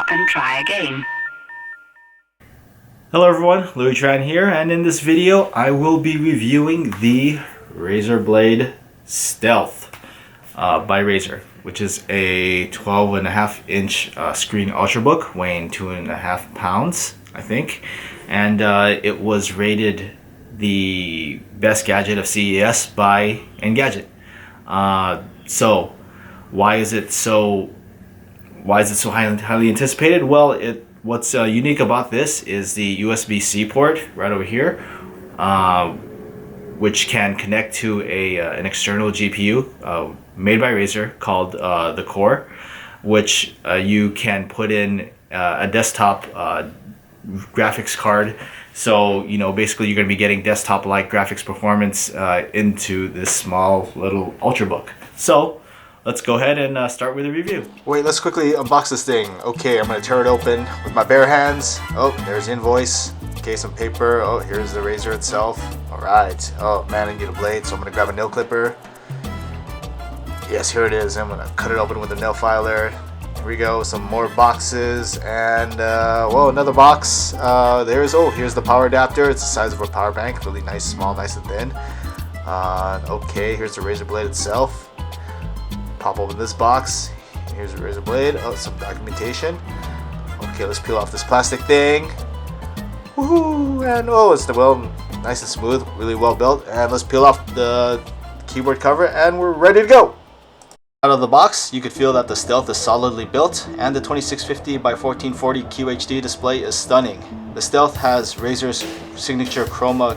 up and try again. Hello everyone, Louis Tran here, and in this video I will be reviewing the Razer Blade Stealth by Razer, which is a 12.5-inch screen ultrabook weighing 2.5 pounds, I think, and it was rated the best gadget of CES by Engadget. So why is it so highly anticipated? Well, what's unique about this is the USB-C port right over here, which can connect to an external GPU made by Razer called the Core, which you can put in a desktop graphics card. So, basically you're going to be getting desktop-like graphics performance into this small little ultrabook. So, let's go ahead and start with a review. Wait, let's quickly unbox this thing. Okay, I'm gonna tear it open with my bare hands. Oh, there's the invoice. Okay, some paper. Oh, here's the Razer itself. Alright. Oh man, I need a blade, so I'm gonna grab a nail clipper. Yes, here it is. I'm gonna cut it open with a nail filer. Here we go, some more boxes, and whoa, another box. Here's the power adapter. It's the size of a power bank. Really nice, small, nice and thin. Okay, here's the Razer Blade itself. Pop open this box. Here's a Razer Blade. Oh, some documentation. Okay, let's peel off this plastic thing. Woohoo! And it's nice and smooth, really well built. And let's peel off the keyboard cover, and we're ready to go. Out of the box, you could feel that the Stealth is solidly built, and the 2650 by 1440 QHD display is stunning. The Stealth has Razer's signature Chroma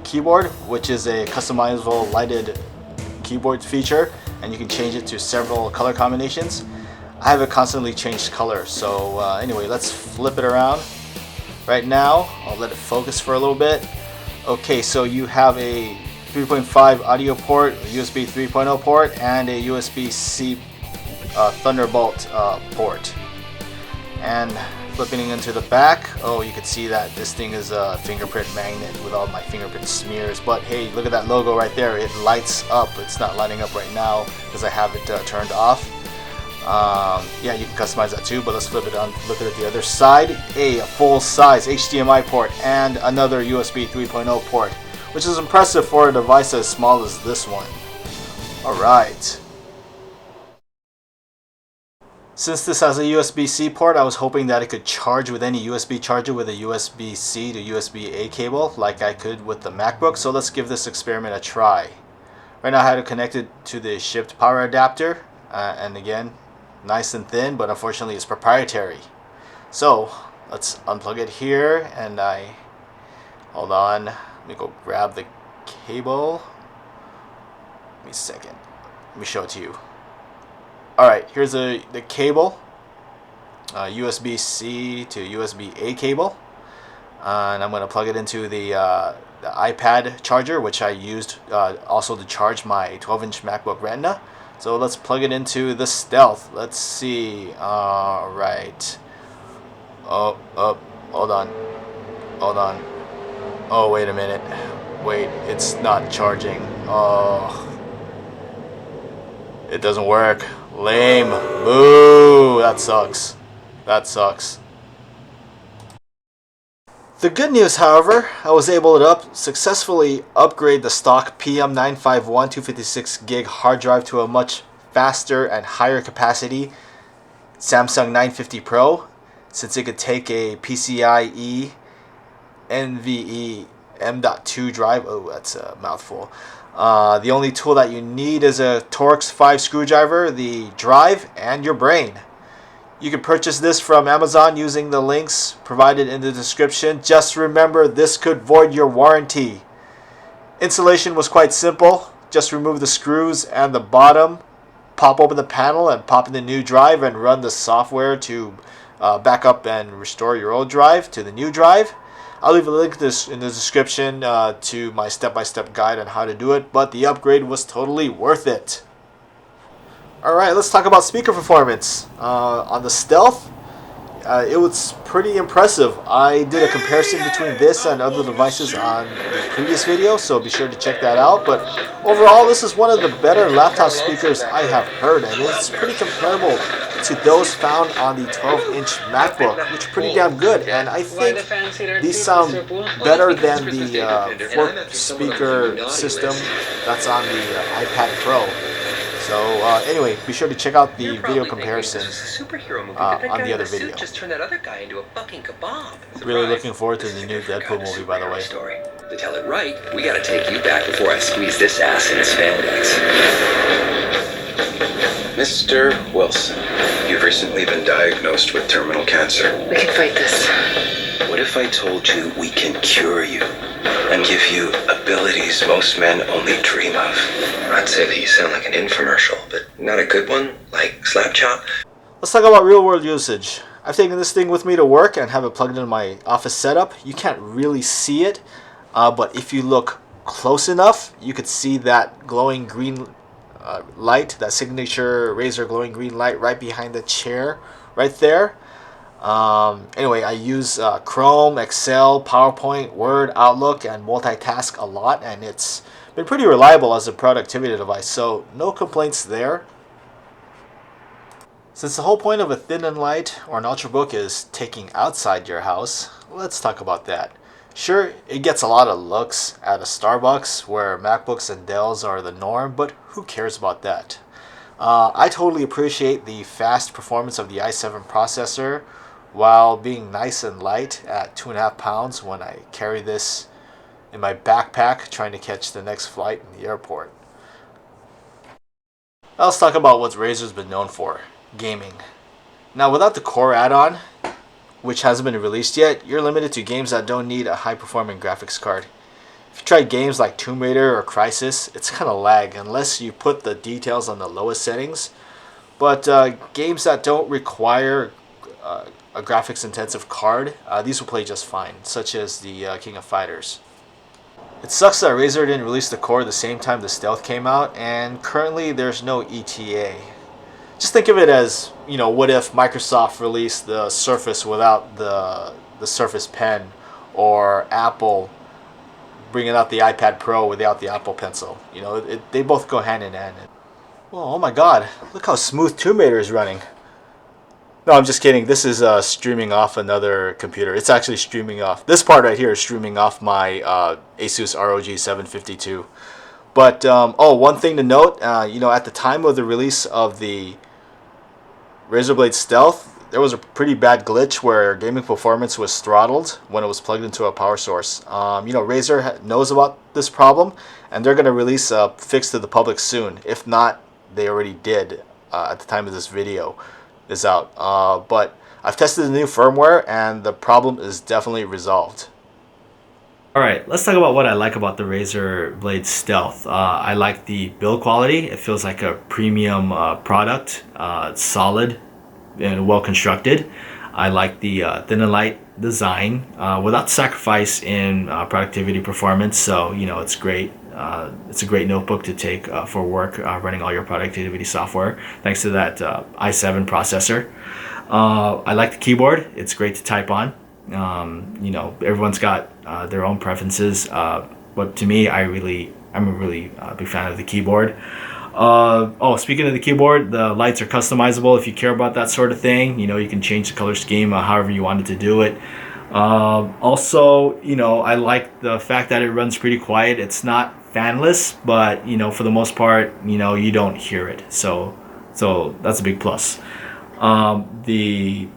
keyboard, which is a customizable lighted keyboard feature, and you can change it to several color combinations. I have it constantly changed color, so anyway, let's flip it around. Right now, I'll let it focus for a little bit. Okay, so you have a 3.5 audio port, a USB 3.0 port, and a USB-C Thunderbolt port. And flipping into the back, you can see that this thing is a fingerprint magnet with all my fingerprint smears. But hey, look at that logo right there. It lights up. It's not lighting up right now because I have it turned off. Yeah, you can customize that too, but let's flip it on. Look at the other side. A full-size HDMI port and another USB 3.0 port, which is impressive for a device as small as this one. Alright. Since this has a USB-C port, I was hoping that it could charge with any USB charger with a USB-C to USB-A cable like I could with the MacBook, so let's give this experiment a try. Right now I had it connected to the shipped power adapter, and again, nice and thin, but unfortunately it's proprietary. So, let's unplug it here, and hold on, let me go grab the cable. Give me a second, let me show it to you. Alright, here's the cable, USB-C to USB-A cable, and I'm going to plug it into the iPad charger, which I used also to charge my 12-inch MacBook Retina. So let's plug it into the Stealth. Let's see. Alright. Hold on. Oh, wait a minute. Wait, it's not charging. Oh, it doesn't work. Lame. Boo. That sucks. The good news, however, I was able to successfully upgrade the stock PM951 256 gig hard drive to a much faster and higher capacity Samsung 950 Pro, since it could take a PCIe NVE M.2 drive. Oh, that's a mouthful. The only tool that you need is a Torx 5 screwdriver, the drive, and your brain. You can purchase this from Amazon using the links provided in the description. Just remember, this could void your warranty. Installation was quite simple. Just remove the screws and the bottom, pop open the panel and pop in the new drive, and run the software to back up and restore your old drive to the new drive. I'll leave a link in the description to my step-by-step guide on how to do it, but the upgrade was totally worth it. Alright, let's talk about speaker performance. On the Stealth, it was pretty impressive. I did a comparison between this and other devices on the previous video, so be sure to check that out. But overall, this is one of the better laptop speakers I have heard, and it's pretty comparable to those found on the 12-inch MacBook, which are pretty damn good. And I think these sound better than the 4-speaker system that's on the iPad Pro. So anyway, be sure to check out the video comparison on the other video. Just turned that other guy into a fucking kebab. Really looking forward to the new Deadpool movie, by the way. To tell it right, we gotta take you back before I squeeze this ass in spandex. Mr. Wilson, you've recently been diagnosed with terminal cancer. We can fight this. What if I told you we can cure you and give you abilities most men only dream of? I'd say that you sound like an infomercial, but not a good one, like Slap Chop. Let's talk about real-world usage. I've taken this thing with me to work and have it plugged into my office setup. You can't really see it, but if you look close enough, you could see that glowing green light, that signature Razer glowing green light right behind the chair, right there. Anyway, I use Chrome, Excel, PowerPoint, Word, Outlook, and multitask a lot, and it's been pretty reliable as a productivity device, so no complaints there. Since the whole point of a thin and light or an ultrabook is taking outside your house, let's talk about that. Sure, it gets a lot of looks at a Starbucks where MacBooks and Dells are the norm, but who cares about that? I totally appreciate the fast performance of the i7 processor while being nice and light at 2.5 pounds when I carry this in my backpack trying to catch the next flight in the airport. Now let's talk about what Razer's been known for, gaming. Now without the Core add-on, which hasn't been released yet, you're limited to games that don't need a high-performing graphics card. If you try games like Tomb Raider or Crysis, it's kind of lag unless you put the details on the lowest settings. But games that don't require a graphics-intensive card, these will play just fine, such as the King of Fighters. It sucks that Razer didn't release the Core the same time the Stealth came out, and currently there's no ETA. Just think of it as, you know, what if Microsoft released the Surface without the Surface Pen, or Apple bringing out the iPad Pro without the Apple Pencil. You know, they both go hand in hand. Oh my God, look how smooth Tomb Raider is running. No, I'm just kidding. This is streaming off another computer. It's actually streaming off. This part right here is streaming off my Asus ROG 752. But, one thing to note, you know, at the time of the release of the Razer Blade Stealth, there was a pretty bad glitch where gaming performance was throttled when it was plugged into a power source. You know, Razer knows about this problem, and they're going to release a fix to the public soon. If not, they already did at the time of this video is out. But I've tested the new firmware, and the problem is definitely resolved. Alright, let's talk about what I like about the Razer Blade Stealth. I like the build quality. It feels like a premium product. It's solid and well constructed. I like the thin and light design without sacrifice in productivity performance. So, you know, it's great. It's a great notebook to take for work, running all your productivity software thanks to that i7 processor. I like the keyboard. It's great to type on. You know, everyone's got their own preferences, but to me, I'm a really big fan of the keyboard. Speaking of the keyboard, the lights are customizable if you care about that sort of thing. You know, you can change the color scheme however you wanted to do it. Also, you know, I like the fact that it runs pretty quiet. It's not fanless, but, you know, for the most part, you know, you don't hear it. So that's a big plus. The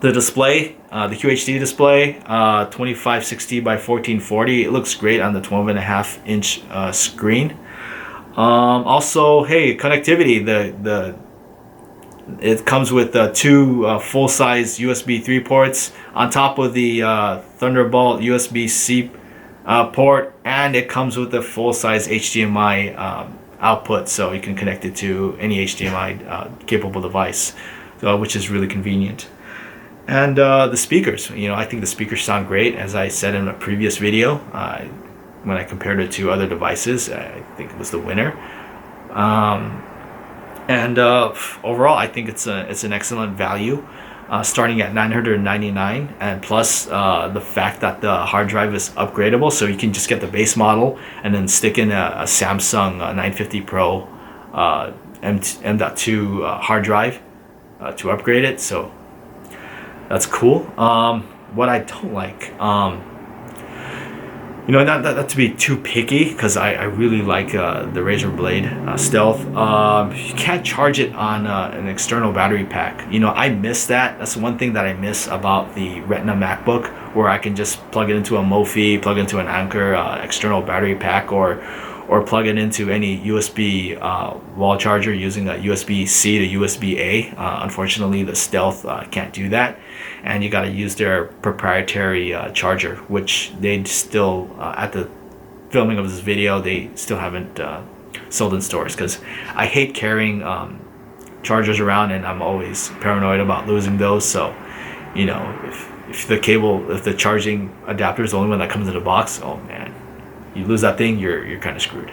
display, the QHD display, 2560 by 1440, it looks great on the 12.5-inch screen. Also, hey, connectivity. It comes with two full-size USB 3 ports on top of the Thunderbolt USB-C port, and it comes with a full-size HDMI output, so you can connect it to any HDMI capable device, which is really convenient. And the speakers, you know, I think the speakers sound great. As I said in a previous video, when I compared it to other devices, I think it was the winner. Overall, I think it's an excellent value, starting at $999, and plus the fact that the hard drive is upgradable, so you can just get the base model and then stick in a Samsung 950 Pro M.2 hard drive, to upgrade it, so that's cool. What I don't like, you know, not to be too picky, because I really like the Razer Blade Stealth. You can't charge it on an external battery pack. You know, I miss that. That's one thing that I miss about the Retina Macbook, where I can just plug it into a Mophie, plug it into an Anker external battery pack, or plug it into any USB wall charger using a USB-C to USB-A. Unfortunately, the Stealth can't do that, and you got to use their proprietary charger, which they still, at the filming of this video, they still haven't sold in stores, because I hate carrying chargers around, and I'm always paranoid about losing those. So, you know, if the charging adapter is the only one that comes in the box, oh man, you lose that thing, you're kind of screwed.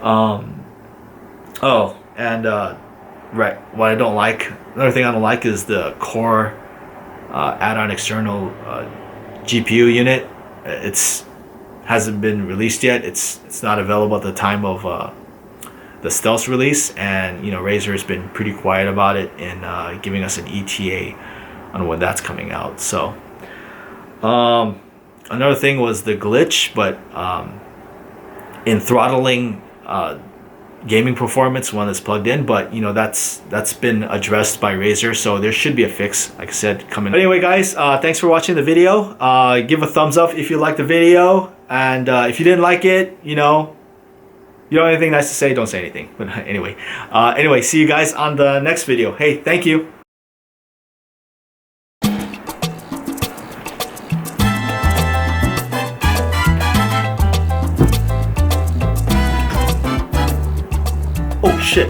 Oh, and right, what I don't like, another thing I don't like is the Core add-on external GPU unit. It's hasn't been released yet. It's not available at the time of the Stealth release, and you know, Razer has been pretty quiet about it in giving us an ETA on when that's coming out. So another thing was the glitch, but in throttling gaming performance when it's plugged in, but you know, that's been addressed by Razer, so there should be a fix, like I said, coming. But anyway, guys, thanks for watching the video. Give a thumbs up if you liked the video, and if you didn't like it, you know, you don't have anything nice to say, don't say anything. But anyway, see you guys on the next video. Hey, thank you. Oh shit.